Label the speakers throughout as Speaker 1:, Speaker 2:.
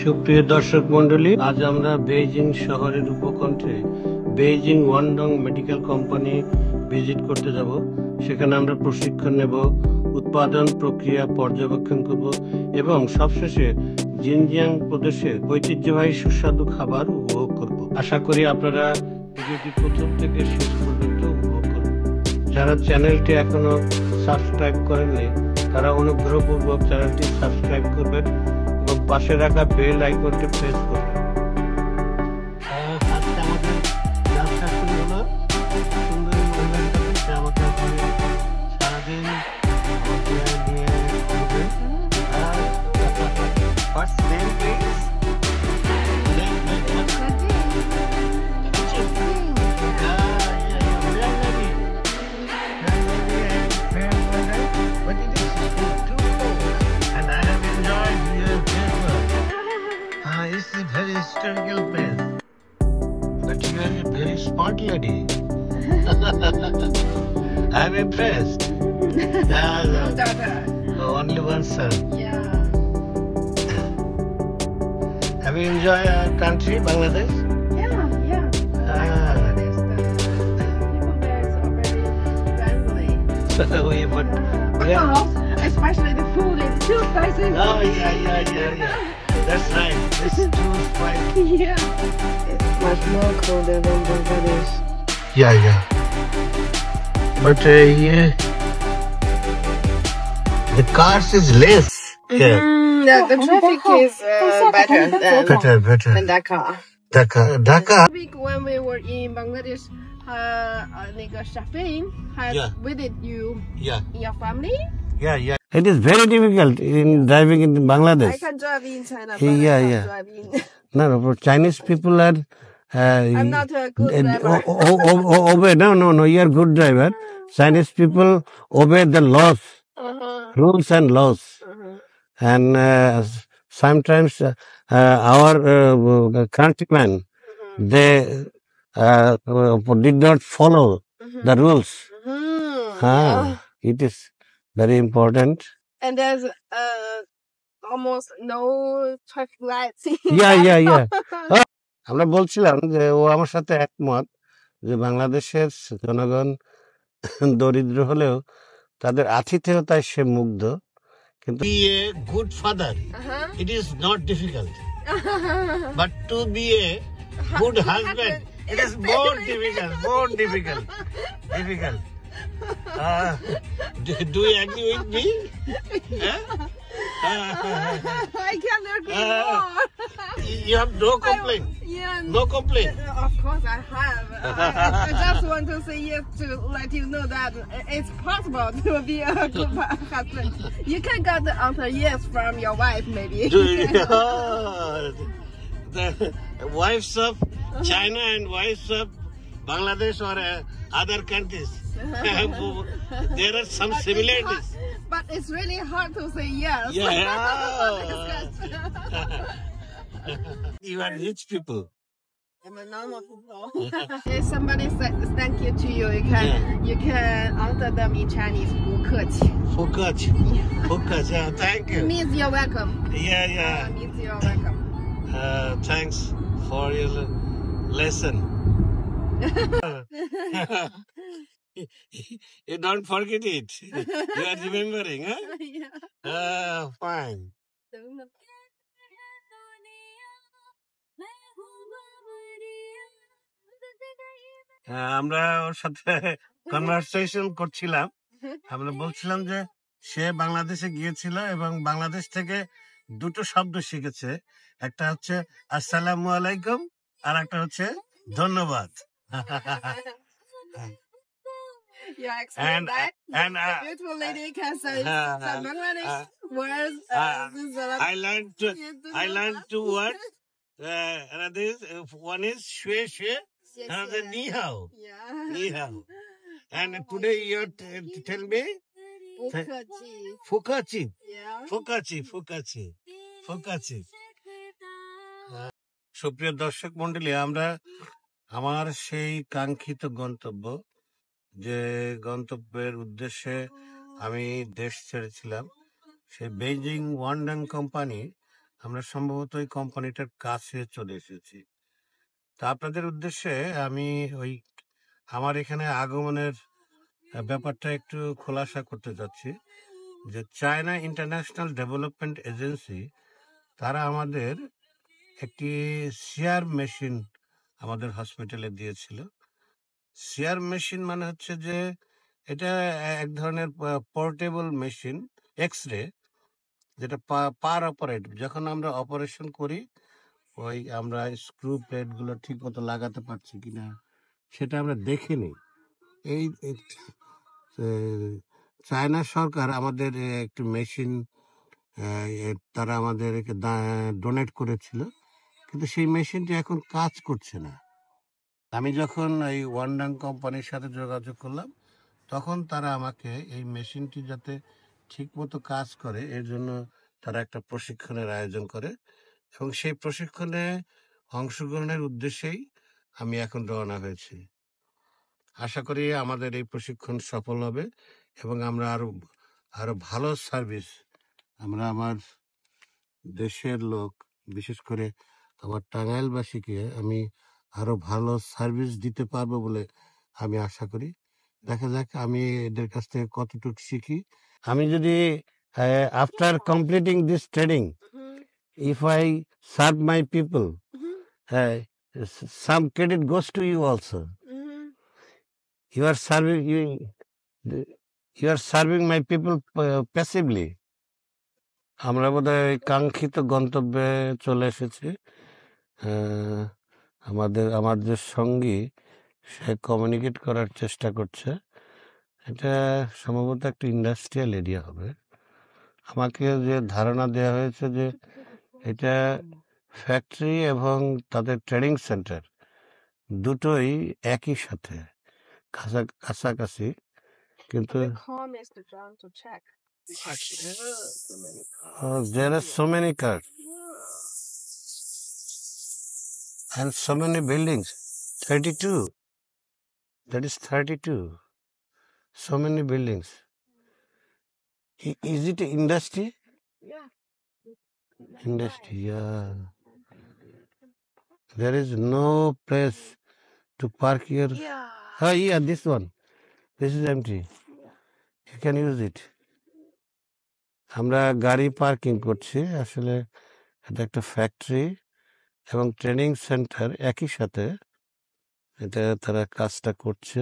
Speaker 1: সুপ্রিয় দর্শক মন্ডলী, আজ আমরা বেইজিং শহরের উপকণ্ঠে বেইজিং ওয়ানডং মেডিকেল কোম্পানি ভিজিট করতে যাব। সেখানে আমরা প্রশিক্ষণ নেব, উৎপাদন প্রক্রিয়া পর্যবেক্ষণ করব এবং সবশেষে জিনজিয়াং প্রদেশের ঐতিহ্যবাহী সুস্বাদু খাবার উপভোগ করব। আশা করি আপনারা ভিডিওটি প্রথম থেকে শেষ পর্যন্ত উপভোগ করবেন। যারা চ্যানেলটি এখনো সাবস্ক্রাইব করেননি তারা অনুগ্রহপূর্বক চ্যানেলটি সাবস্ক্রাইব করবেন এবং পাশে রাখা বেল আইকনটি প্রেস করবেন। আজকে আমাদের যাত্রা শুরু হলো সুন্দরী মহিলার সাথে। সে আমাকে সারাদিন নিয়ে ঘুরবেন। What's the name, please? It's a very historical place. But you are a very smart lady. I'm impressed. Only one son.
Speaker 2: Yeah.
Speaker 1: Have you enjoyed our country, Bangladesh?
Speaker 2: Yeah. Bangladesh, the people there is very friendly.
Speaker 1: But
Speaker 2: Especially the food is too spicy.
Speaker 1: Oh, yeah. That's right. It's too spicy.
Speaker 2: Yeah. It's much more colder than Bangladesh.
Speaker 1: Yeah. But the cars is less. Yeah.
Speaker 2: The traffic is better than Dhaka.
Speaker 1: Dhaka.
Speaker 2: When we were in Bangladesh, Shafin has visited you in your family.
Speaker 1: Yeah. It is very difficult in driving in Bangladesh.
Speaker 2: I can drive in China, but I can't drive in.
Speaker 1: No, but Chinese people are.
Speaker 2: I'm not a good driver.
Speaker 1: Obey. No. You are good driver. Chinese people obey the laws, rules and laws, and sometimes our countrymen they did not follow the rules. It is very important.
Speaker 2: And there's almost no traffic lights.
Speaker 1: Yeah. আমরা বলছিলাম যে ও আমার সাথে একমত যে বাংলাদেশের জনগণ দরিদ্র হলেও তাদের আতিথেয়তায় সে মুগ্ধ। কিন্তু be a good father, it is not difficult. But to be a good husband, it is more difficult. Do you agree with me?
Speaker 2: I can't agree more.
Speaker 1: You have no complaint. No complaint.
Speaker 2: Of course I have. I just want to say yes to let you know that it's possible to be a good husband. You can get the answer yes from your wife, maybe.
Speaker 1: The wives of China and wives of Bangladesh or other countries, there are some similarities.
Speaker 2: But it's really hard to say yes.
Speaker 1: You are rich people.
Speaker 2: I'm a normal people. If somebody says thank you to you, you can answer them in Chinese. 不客气. Thank you. It means you're welcome.
Speaker 1: Yeah.
Speaker 2: It means you're welcome.
Speaker 1: Thanks for your lesson. You don't forget it. You are remembering, huh?
Speaker 2: Yeah.
Speaker 1: Fine. আমরা ওর সাথে conversation করছিলাম। আমরা বলছিলাম যে সে বাংলাদেশে গিয়েছিল এবং বাংলাদেশ থেকে দুটো শব্দ শিখেছে। একটা হচ্ছে আসসালামু আলাইকুম আর একটা হচ্ছে ধন্যবাদ।
Speaker 2: Yeah, explain that.
Speaker 1: And
Speaker 2: beautiful lady can say some Bangladesh words.
Speaker 1: I learned two words. One is shwe, another ni hao. And today you tell me Fukachi. সুপ্রিয় দর্শক মন্ডলী, আমরা আমার সেই কাঙ্ক্ষিত গন্তব্য যে গন্তব্যের উদ্দেশ্যে আমি দেশ ছেড়েছিলাম, সেই বেইজিং ওয়ানডং কোম্পানি আমরা সম্ভবত ওই কোম্পানিটার কাছে চলে এসেছি। তা আপনাদের উদ্দেশ্যে আমি ওই আমার এখানে আগমনের ব্যাপারটা একটু খোলাসা করতে যাচ্ছি যে চায়না ইন্টারন্যাশনাল ডেভেলপমেন্ট এজেন্সি তারা আমাদের একটি সিআর মেশিন আমাদের হসপিটালে দিয়েছিল। সিআর মেশিন মানে হচ্ছে যে এটা এক ধরনের পোর্টেবল মেশিন, এক্স-রে, যেটা পার অপারেট। যখন আমরা অপারেশন করি ওই আমরা স্ক্রু প্লেটগুলো ঠিক মতো লাগাতে পারছি কিনা সেটা আমরা দেখে নিই। এই চায়না সরকার আমাদের একটি মেশিন তারা আমাদেরকে ডোনেট করেছিল, কিন্তু সেই মেশিনটি এখন কাজ করছে না। আমি যখন এই ওয়ান্ডাং কোম্পানির সাথে যোগাযোগ করলাম তখন তারা আমাকে এই মেশিনটি যাতে ঠিকমতো কাজ করে এর জন্য তারা একটা প্রশিক্ষণের আয়োজন করে, এবং সেই প্রশিক্ষণে অংশগ্রহণের উদ্দেশ্যেই আমি এখন রওনা হয়েছি। আশা করি আমাদের এই প্রশিক্ষণ সফল হবে এবং আমরা আরো ভালো সার্ভিস আমরা আমার দেশের লোক, বিশেষ করে আমার টাঙ্গাইলবাসীকে আমি আরো ভালো সার্ভিস দিতে পারবো বলে আমি আশা করি। দেখা যাক আমি এদের কাছ থেকে কতটুকু শিখি। আমি যদি after completing this training, if I serve my people, some credit goes to you also. You are serving my people passively. আমরা বোধহয় কাঙ্ক্ষিত গন্তব্যে চলে এসেছি। আমার যে সঙ্গী সে কমিউনিকেট করার চেষ্টা করছে। এটা সম্ভবত একটা ইন্ডাস্ট্রিয়াল এরিয়া হবে। আমাকে যে ধারণা দেওয়া হয়েছে যে এটা ফ্যাক্টরি এবং তাদের ট্রেনিং সেন্টার দুটোই একই সাথে কাছাকাছি, কিন্তু there are so many cars and so many buildings. 32. That is 32. So many buildings. Is it industry?
Speaker 2: Yeah.
Speaker 1: Industry, yeah. There is no place to park here.
Speaker 2: Yeah.
Speaker 1: Oh, yeah, this one. This is empty. You can use it. আমরা গাড়ি parking করছি, আসলে এটা একটা factory এবং training centre একই সাথে এটা তারা কাজটা করছে।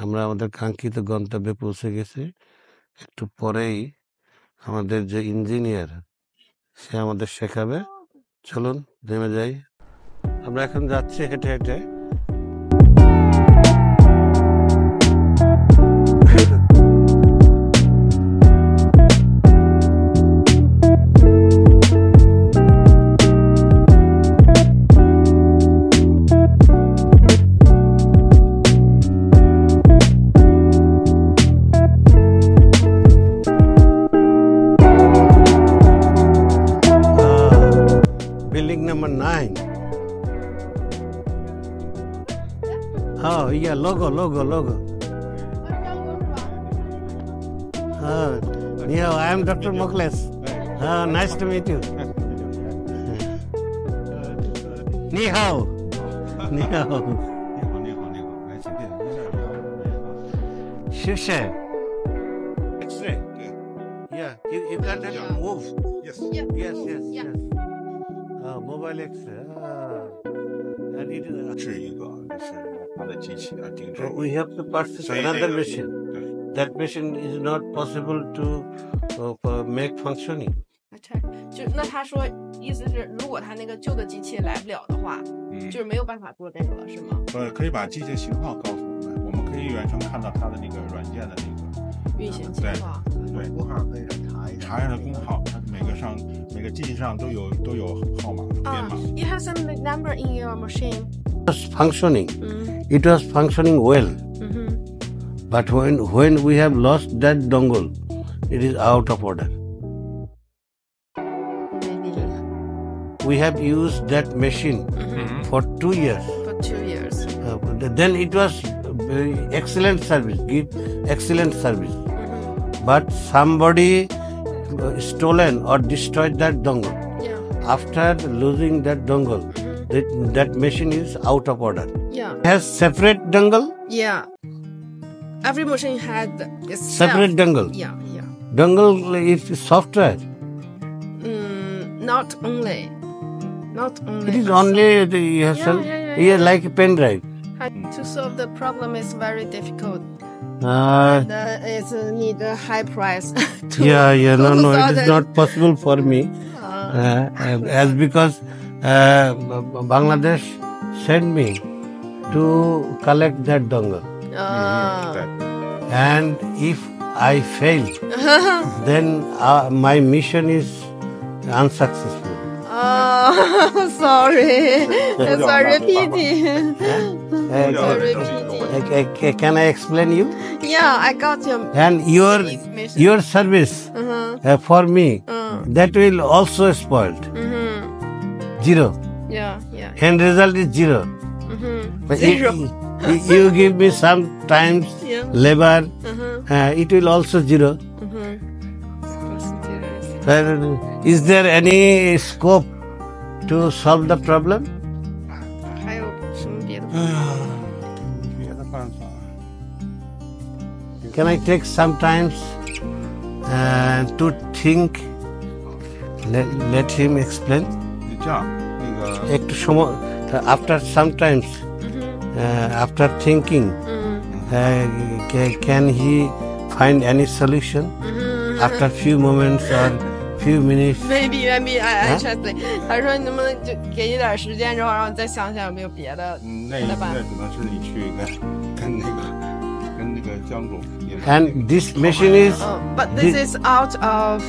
Speaker 1: আমরা আমাদের কাঙ্ক্ষিত গন্তব্যে পৌঁছে গেছি। একটু পরেই আমাদের যে ইঞ্জিনিয়ার সে আমাদের শেখাবে। চলুন নেমে যাই। আমরা এখন যাচ্ছি হেঁটে হেঁটে। Building number 9. Oh, yeah, logo. Yeah, I am Dr. Mokhles. Nice to meet you. Ni hao. Shushe. X-ray. Yeah, you can't move.
Speaker 3: Yes.
Speaker 2: Yeah.
Speaker 1: Mobile X-ray. And it is
Speaker 3: 是一个，就是它的机器来定制。
Speaker 1: we have to purchase another machine. That machine is not possible to make functioning.
Speaker 2: 就那他说意思是，如果他那个旧的机器来不了的话，就是没有办法做这个了，是吗？
Speaker 3: 可以把机器型号告诉我们可以远程看到它的那个软件的那个
Speaker 2: 运行情况。
Speaker 3: 对，
Speaker 4: 工号可以查
Speaker 3: 查一下它工号，它每个机器上都有号码编码。
Speaker 2: You have some number in your machine.
Speaker 1: It was functioning. It was functioning well. But when we have lost that dongle, it is out of order. We have used that machine for 2 years.
Speaker 2: For 2 years.
Speaker 1: Then it was excellent service, give excellent service. But somebody stolen or destroyed that dongle.
Speaker 2: Yeah.
Speaker 1: after losing that dongle, that machine is out of order.
Speaker 2: Yeah.
Speaker 1: Has separate dongle?
Speaker 2: Yeah. Every machine had its
Speaker 1: Separate dongle.
Speaker 2: Yeah, yeah.
Speaker 1: Dongle is software.
Speaker 2: Not only. Not only.
Speaker 1: It is
Speaker 2: but
Speaker 1: only
Speaker 2: yeah.
Speaker 1: like a pen drive.
Speaker 2: To solve the problem is very difficult. It's need a high price.
Speaker 1: No, it is not possible for me. As because Bangladesh sent me to collect that dongle. And if I fail, then my mission is unsuccessful.
Speaker 2: Sorry. Sorry, repeating.
Speaker 1: Can I explain you?
Speaker 2: Yeah, I got you.
Speaker 1: And your service for me, that will also spoiled. Zero.
Speaker 2: Yeah.
Speaker 1: End result is zero. But
Speaker 2: Zero.
Speaker 1: You give me sometimes labor, it will also zero. Is there any scope to solve the problem?
Speaker 2: 还有什么别的？
Speaker 3: 别的办法。
Speaker 1: Can I take some times to think? Let him explain.
Speaker 3: 你这样，那个
Speaker 1: একটু সময় after sometimes after thinking can he find any solution after few moments or few minutes?
Speaker 2: Maybe I translate。他说能不能就给你点时间之后，然后你再想想有没有别的
Speaker 3: 那只能是你去跟那个江总也是。
Speaker 1: And this machine is
Speaker 2: But this is out of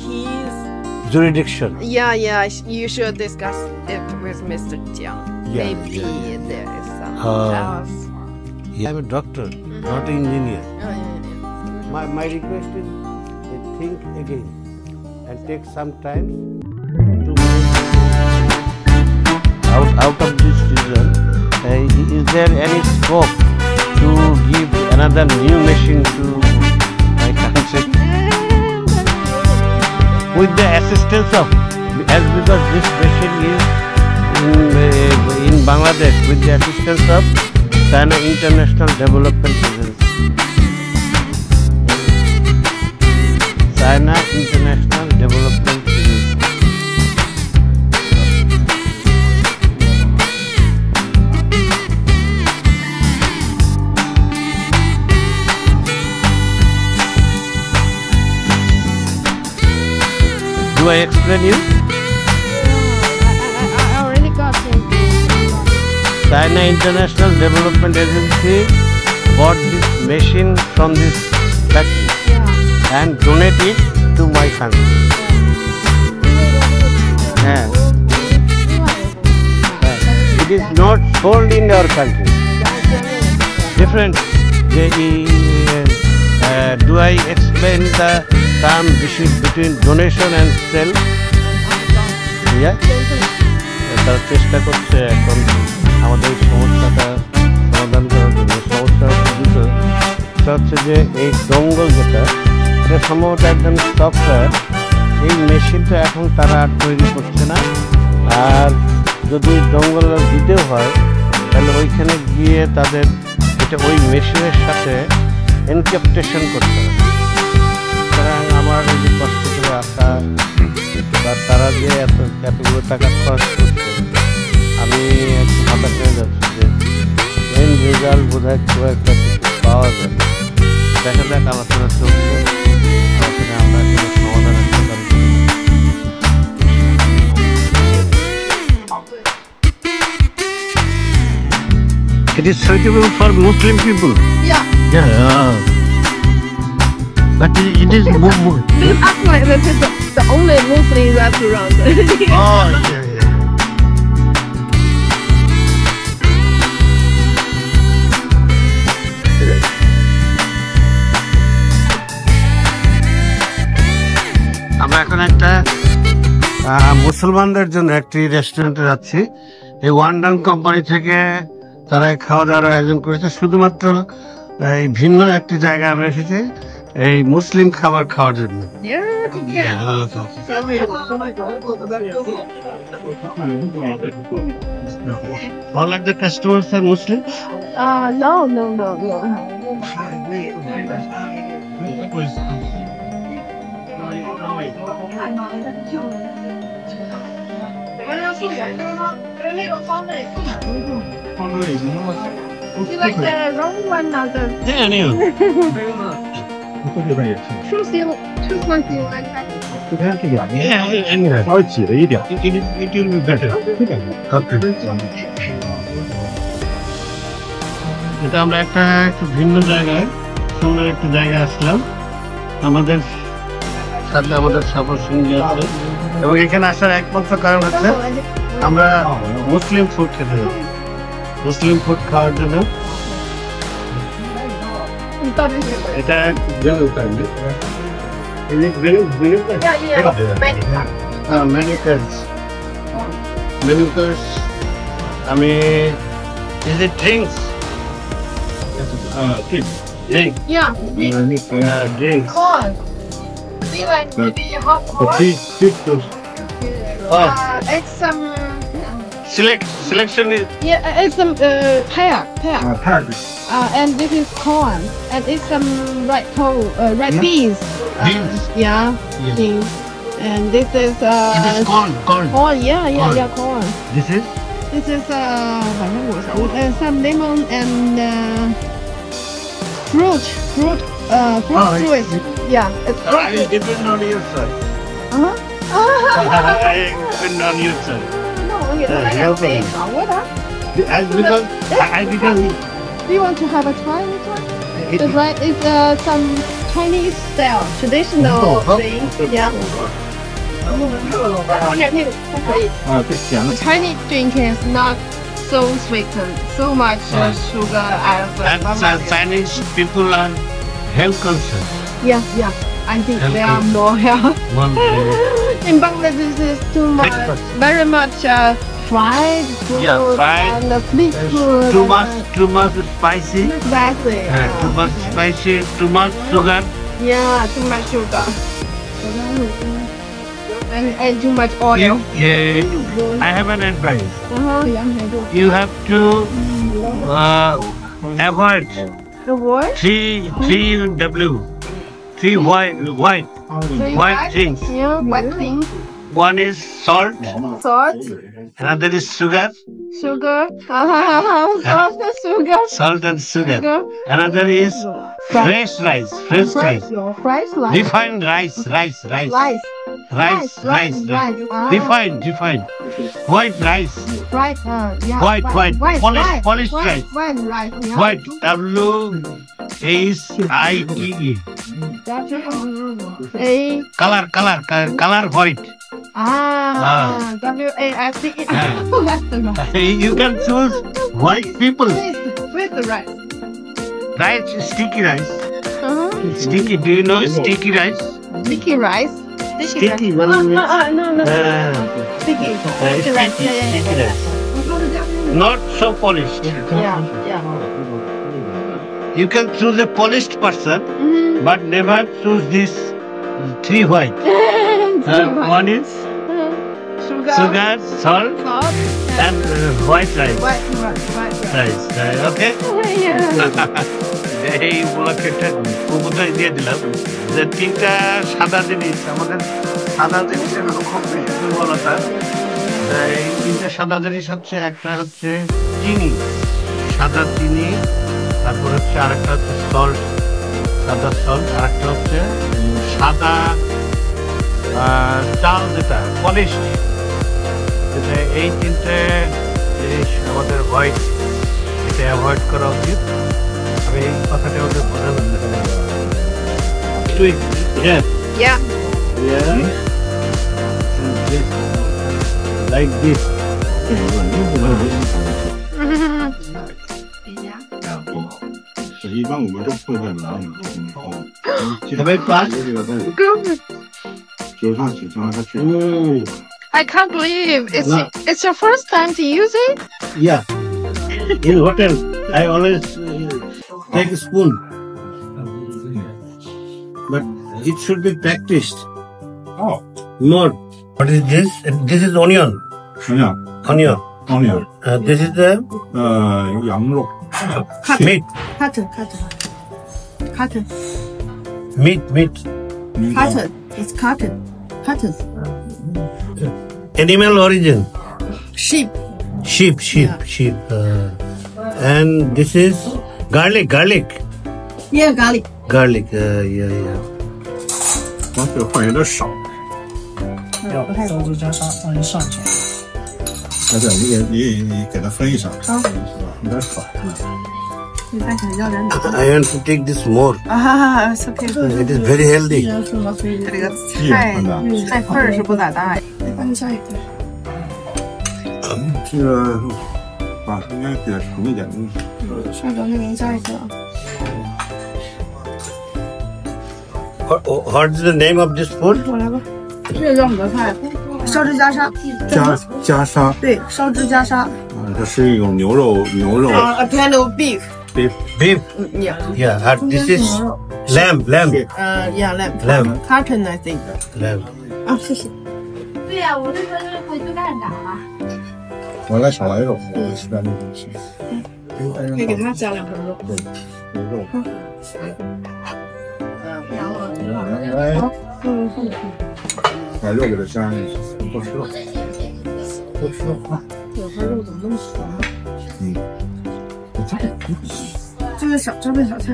Speaker 2: his.
Speaker 1: jurisdiction.
Speaker 2: Yeah. You should discuss it with Mr. Jiang. Maybe there is something else.
Speaker 1: I'm a doctor, not an engineer.
Speaker 2: Yeah.
Speaker 1: My request is think again and take some time to out of this season. Is there any scope to give another new machine to my country with the assistance of, as because this machine is in Bangladesh with the assistance of China International Development Agency. China International Development Agency. Do I explain you?
Speaker 2: I already got him.
Speaker 1: China International Development Agency bought this machine from this factory and donate it to my country. It is not sold in our country. Different. Do I explain the term between donation and sale? Yeah. তারা চেষ্টা করছে এখন আমাদের এই সমস্যাটা সমাধান করার জন্য। সমস্যা হচ্ছে যে এই ডঙ্গল যেটা সম্ভবত একদম সফটওয়্যার, এই মেশিনটা এখন তারা আর তৈরি করছে না। আর যদি ডঙ্গল দিতেও হয় তাহলে ওইখানে গিয়ে তাদের এটা ওই মেশিনের সাথে এনক্রিপটেশন করতে হবে। সুতরাং আমার এই যে কষ্ট করে আসা বা তারা যে এতগুলো টাকা খরচ করছে, আমি একটু হতাশ হয়ে যাচ্ছি যে মেন রেজাল্ট বোধ হয় খুব একটা পাওয়া যাবে। দেখা যাক আলোচনা চলছে, আলোচনায় আমরা কোনো সমাধান আসতে পারি। It is suitable for Muslim people.
Speaker 2: Yeah.
Speaker 1: But it is more.
Speaker 2: This act like this is the only Muslim restaurant.
Speaker 1: Oh, yeah. আমরা এখন একটা মুসলমানদের জন্য একটি রেস্টুরেন্টে যাচ্ছি। এই ওয়ান্ডান কোম্পানি থেকে তারা খাওয়া দাওয়ার আয়োজন করেছে। শুধুমাত্র এই ভিন্ন একটি জায়গায় আমরা এসেছি, এই মুসলিম খাবার খাওয়ার জন্য। All of the customers are Muslim?
Speaker 2: No. You like the wrong one or the
Speaker 1: Yeah, anyway.
Speaker 2: choose one you like?
Speaker 1: Yeah, anyway. It will be better. Okay. এটা আমরা একটু ভিন্ন জায়গায়, সুন্দর একটা জায়গায় আসলাম। আমাদের সাথে আমাদের সবার সঙ্গী আছে এবং এখানে আসার একমাত্র কারণ হচ্ছে আমরা মুসলিম ফুড খেতে যাব। মুসলিম ফুড খাওয়ার জন্য এটা আমি is it drinks? Drink.
Speaker 2: Yeah.
Speaker 1: Drinks.
Speaker 2: Corn. Do you like maybe hot corn? It's some.
Speaker 1: Selection is
Speaker 2: Yeah, it's some pear. And this is corn. And it's some red beans.
Speaker 1: Beans?
Speaker 2: Yeah.
Speaker 1: Yes.
Speaker 2: Beans. And this is
Speaker 1: it is corn.
Speaker 2: corn. Yeah, corn.
Speaker 1: This is
Speaker 2: This is some lemon and fruit. Juice. Yeah, it's fruit.
Speaker 1: I depend on your side.
Speaker 2: Uh-huh.
Speaker 1: I depend on your side.
Speaker 2: No, you don't like
Speaker 1: no
Speaker 2: a steak
Speaker 1: problem.
Speaker 2: or what?
Speaker 1: Because
Speaker 2: Do you want to have a try this one?
Speaker 1: it,
Speaker 2: It's right. It's some Chinese style traditional thing. Yeah. The Chinese drink is not so sweetened, so much sugar as
Speaker 1: and Chinese people are health conscious.
Speaker 2: Yeah. I think they are more health. In Bangladesh, is too much, very much fried food
Speaker 1: fried.
Speaker 2: and sweet food.
Speaker 1: Too much spicy.
Speaker 2: Exactly.
Speaker 1: Too much spicy. Too much sugar.
Speaker 2: Yeah, too much sugar. And too much oil.
Speaker 1: I have an advice.
Speaker 2: Uh-huh.
Speaker 1: You have to avoid
Speaker 2: The what?
Speaker 1: 3W. 3 white things.
Speaker 2: Yeah, white things.
Speaker 1: One is salt,
Speaker 2: Salt,
Speaker 1: another is sugar,
Speaker 2: sugar. Salt and sugar.
Speaker 1: salt and sugar.
Speaker 2: Sugar.
Speaker 1: Another is fresh rice.
Speaker 2: Fresh rice.
Speaker 1: Refined rice.
Speaker 2: Rice.
Speaker 1: Refined. White rice.
Speaker 2: Right. Yeah.
Speaker 1: White. Polished rice.
Speaker 2: White rice. Yeah.
Speaker 1: White. WHITE.
Speaker 2: A.
Speaker 1: Color white.
Speaker 2: WAICE. That's the rice.
Speaker 1: You can choose white people.
Speaker 2: With the rice.
Speaker 1: Rice, sticky rice.
Speaker 2: Uh-huh.
Speaker 1: Sticky. Do you know sticky rice?
Speaker 2: Sticky rice.
Speaker 1: Sticky.
Speaker 2: No. Sticky.
Speaker 1: Sticky
Speaker 2: rice.
Speaker 1: sticky rice. Not so polished.
Speaker 2: Yeah.
Speaker 1: You can choose a polished person, but never choose this 3 white. One is sugar, salt, and white rice.
Speaker 2: White rice.
Speaker 1: Okay?
Speaker 2: Yeah.
Speaker 1: এই উপলক্ষে উপদেশ দিয়ে দিলাম যে 3টা সাদা জিনিস আমাদের সাদা জিনিসের খুব বেশি দুর্বলতা। এই 3টা সাদা জিনিস হচ্ছে, একটা হচ্ছে চিনি, সাদা চিনি, তারপর হচ্ছে আরেকটা হচ্ছে সল্ট, সাদা সল্ট, আরেকটা হচ্ছে সাদা চাল যেটা পলিশড। এই 3টে জিনিস আমাদের এটা অ্যাভয়েড করা উচিত। আমি এই কথাটা ওদের বোঝানো
Speaker 2: Yeah.
Speaker 1: Like this. Have I passed?
Speaker 2: I can't believe it's your first time to use it.
Speaker 1: Yeah. In hotel, I always take a spoon. it should be practiced
Speaker 3: Oh,
Speaker 1: more. What is this? This is onion.
Speaker 3: yeah.
Speaker 1: Onion.
Speaker 3: Onion.
Speaker 1: This is the
Speaker 3: 羊肉
Speaker 1: meat.
Speaker 2: Cotton.
Speaker 1: Meat.
Speaker 2: Cotton. It's cotton.
Speaker 1: Animal origin.
Speaker 2: Sheep.
Speaker 1: Sheep. And this is garlic.
Speaker 2: Yeah, garlic.
Speaker 1: Yeah.
Speaker 3: 光是放有点少。
Speaker 4: 烧猪加沙放一上去。
Speaker 3: 对，你给它分一下，是吧？有点少。
Speaker 2: 你再想要点哪？
Speaker 1: I want to take this more.
Speaker 2: It's okay.
Speaker 1: It is very healthy.
Speaker 2: 这个菜份儿是不咋大。帮你下一个。
Speaker 3: 这个把应该给它盛一点。
Speaker 2: 稍等，那您下一个。
Speaker 1: What is the name of this food?
Speaker 2: 我来吧。这个叫什么菜？烧汁加沙。
Speaker 3: 加沙。
Speaker 2: 对，烧汁加沙。
Speaker 3: 这是一种牛肉。
Speaker 2: A kind of beef.
Speaker 1: Beef. Yeah. This is lamb.
Speaker 2: Yeah, lamb. Cotton, I think.
Speaker 1: Lamb.
Speaker 2: 啊，谢谢。
Speaker 5: 对呀，我这个回去干啥了？
Speaker 3: 我来少来肉，实在没东西。
Speaker 2: 可以给他加2份肉。
Speaker 3: 有肉。来，把肉给它加进去，多吃肉。啊！2
Speaker 2: 份肉怎么那么少呢？这个这份小菜。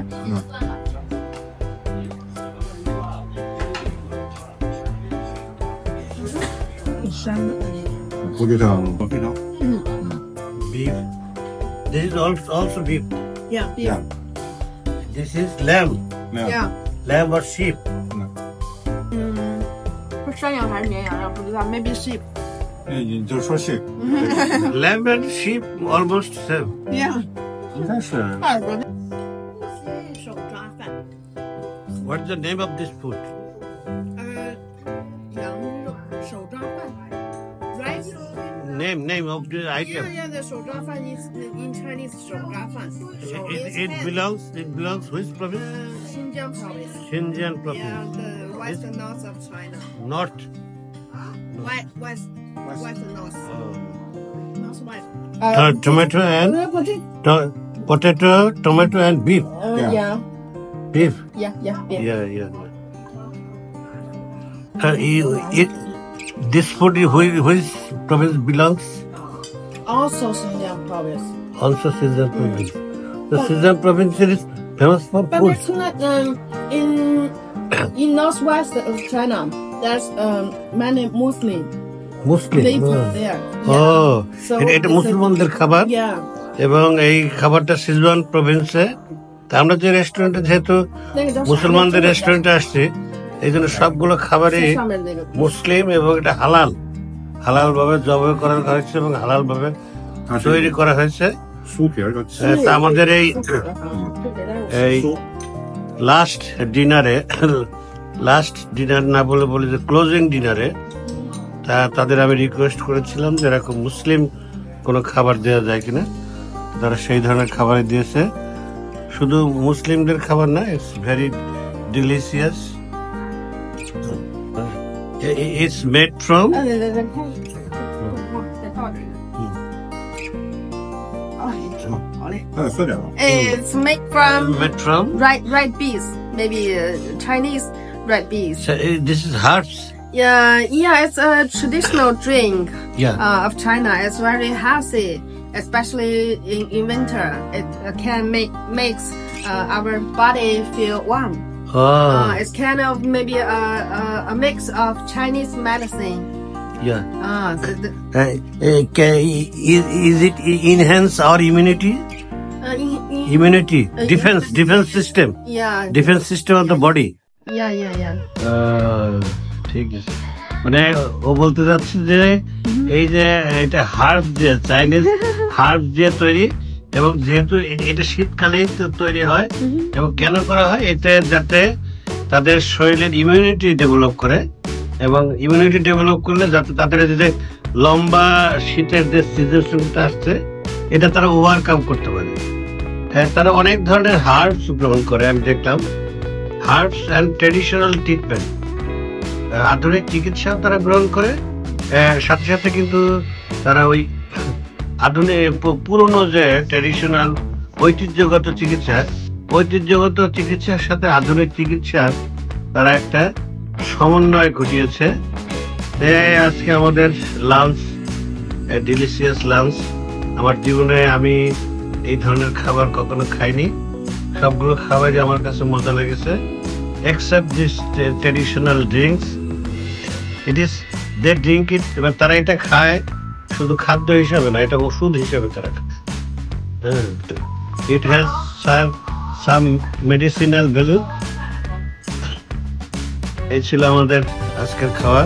Speaker 2: 挺香的。
Speaker 3: 火腿肠，非常。
Speaker 1: Beef. This is also beef.
Speaker 2: Yeah, beef.
Speaker 1: This is lamb.
Speaker 2: Yeah.
Speaker 1: Lamb or sheep.
Speaker 2: 是山羊还是绵羊呀？不知道 ，maybe sheep.
Speaker 3: 你就说是，
Speaker 1: Lamb and sheep almost same.
Speaker 2: Yeah.
Speaker 3: 应该是。
Speaker 2: 二个。手抓饭。
Speaker 1: What is the name of this food?
Speaker 2: 羊肉手抓饭。Rice.
Speaker 1: Name of the item.
Speaker 2: Yeah, the 手抓饭 is in Chinese 手抓饭。
Speaker 1: It belongs which province?
Speaker 2: Xinjiang province.
Speaker 1: Xinjiang
Speaker 2: Yeah,
Speaker 1: province.
Speaker 2: the west and north of China.
Speaker 1: North.
Speaker 2: West and north. Northwest.
Speaker 1: Tomato and potato, tomato and beef.
Speaker 2: Yeah.
Speaker 1: Beef.
Speaker 2: Yeah.
Speaker 1: Yeah. This food, which province belongs?
Speaker 2: Also Xinjiang province.
Speaker 1: Also Xinjiang province. The Xinjiang province is famous for
Speaker 2: But
Speaker 1: food.
Speaker 2: it's not in northwest of China. There's many Muslim people there. So
Speaker 1: এটা মুসলমানদের খাবার
Speaker 2: Yeah.
Speaker 1: এবং এই খাবারটা Szechuan প্রভিন্সে তা আমরা যে রেস্টুরেন্টে যেহেতু মুসলমানদের রেস্টুরেন্টে আসছি এই জন্য সবগুলো খাবারই মুসলিম এবং এটা হালাল ভাবে জবাই করা হয়েছে এবং হালাল ভাবে তৈরি করা হয়েছে। তা আমাদের এই লাস্ট ডিনার না বলি যে ক্লোজিং ডিনারে তাদের আমি রিকোয়েস্ট করেছিলাম যে এরকম মুসলিম কোনো খাবার দেওয়া যায় কিনা, তারা সেই ধরনের খাবারই দিয়েছে। শুধু মুসলিমদের খাবার না, it's very delicious. It's made from
Speaker 2: It's made from red beans, maybe Chinese red beans.
Speaker 1: This is herbs.
Speaker 2: Yeah, it's a traditional drink
Speaker 1: Yeah.
Speaker 2: of China. It's very healthy, especially in winter. It can makes our body feel warm. It's kind of maybe a mix of Chinese medicine.
Speaker 1: Yeah.
Speaker 2: Is
Speaker 1: it enhance our immunity? Defense system.
Speaker 2: Yeah.
Speaker 1: Defense system of the body.
Speaker 2: Yeah.
Speaker 1: ঠিক আছে, মানে ও বলতে যাচ্ছে যে এই যে এটা herb দিয়ে চাইনিজ হার্ব দিয়ে তৈরি এবং যেহেতু এটা শীতকালেই তৈরি হয় এবং কেন করা হয় এতে যাতে তাদের শরীরের ইমিউনিটি ডেভেলপ করে এবং ইমিউনিটি ডেভেলপ করলে যাতে তাদের যে লম্বা শীতের যে সিজনটা আসছে এটা তারা ওভারকাম করতে পারে। হ্যাঁ, তারা অনেক ধরনের হার্বস গ্রহণ করে, আমি দেখলাম হার্বস অ্যান্ড ট্রেডিশনাল ট্রিটমেন্ট, আধুনিক চিকিৎসা তারা গ্রহণ করে, সাথে সাথে কিন্তু তারা ওই আধুনিক পুরনো যে ট্রেডিশনাল ঐতিহ্যগত চিকিৎসার সাথে আধুনিক চিকিৎসার তারা একটা সমন্বয় ঘটিয়েছে। আজকে আমাদের লাঞ্চ, ডিলিশিয়াস লাঞ্চ। আমার জীবনে আমি এই ধরনের খাবার কখনো খাইনি, সবগুলো খাবারই আমার কাছে মজা লেগেছে, except this traditional drinks. They drink it. এবার তারা এটা খায় শুধু খাদ্য হিসাবে না, এটা ওষুধ হিসাবে তারা খায়। It has some medicinal value. এই ছিল আমাদের আজকের খাওয়া।